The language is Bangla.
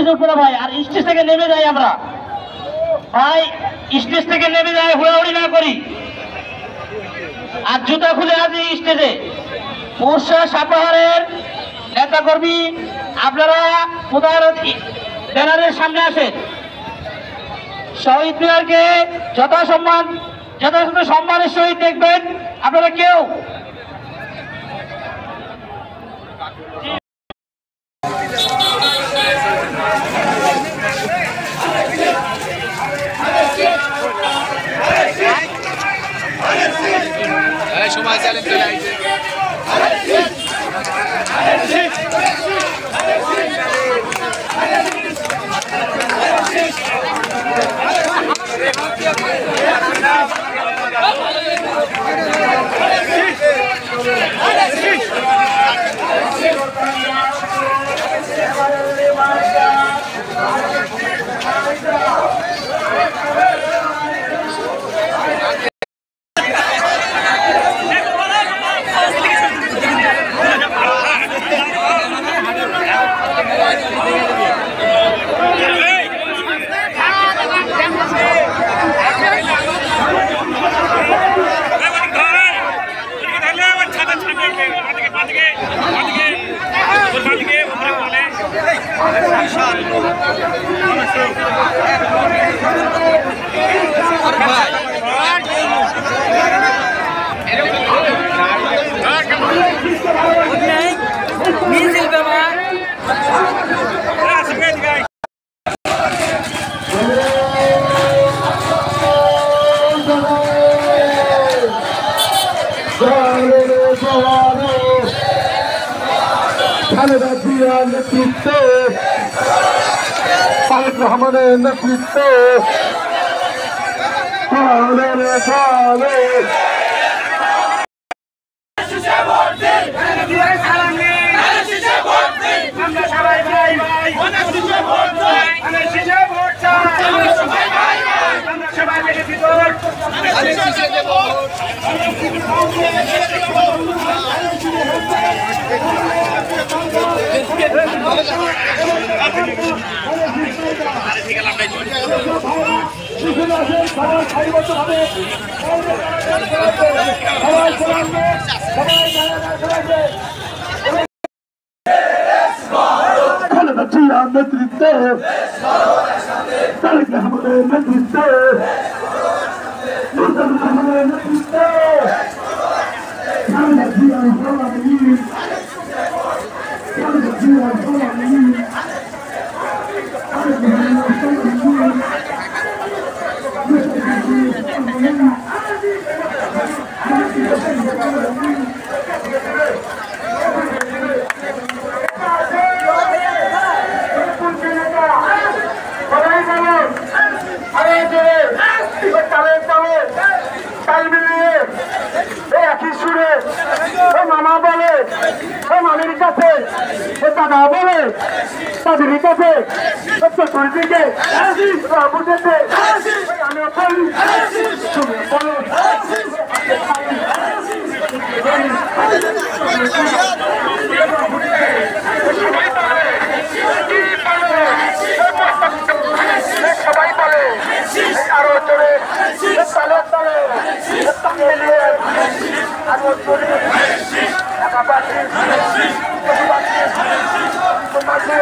স্টেজের উপরে ভাই, আর স্টেজ থেকে নেমে যাই আমরা ভাই, স্টেজ থেকে নেমে যাই, হুড়াহুড়ি না করি, আর জুতা খুলে আছি স্টেজে। উৎসাহ সাপাহারের নেতা কর্মী আপনারা ব্যানারের সামনে আসেন, শহীদ মিনারকে যথাযথ সম্মানের সহিত দেখবেন আপনারা কেউ। সময় চালিয়ে চলে আসছে। খালেদা জিয়ার নেতৃত্বে, তারেক রহমানের নেতৃত্বে খালেদা জিয়ার নেতৃত্বে, তারেক রহমানের নেতৃত্বে, রহমানের নেতৃত্বে, খালেদা জিয়ার খালেদা জিয়ার মামা বলে, মামির কাছে দাদা বলে, তাদের কাছে চতুর্দিকে বুঝেছে আমি বলি তুমি বলো সবাই বলে আরো জোরে তালে তালে মিলিয়ে আরো জোরে একা পাচ্ছি তোমাকে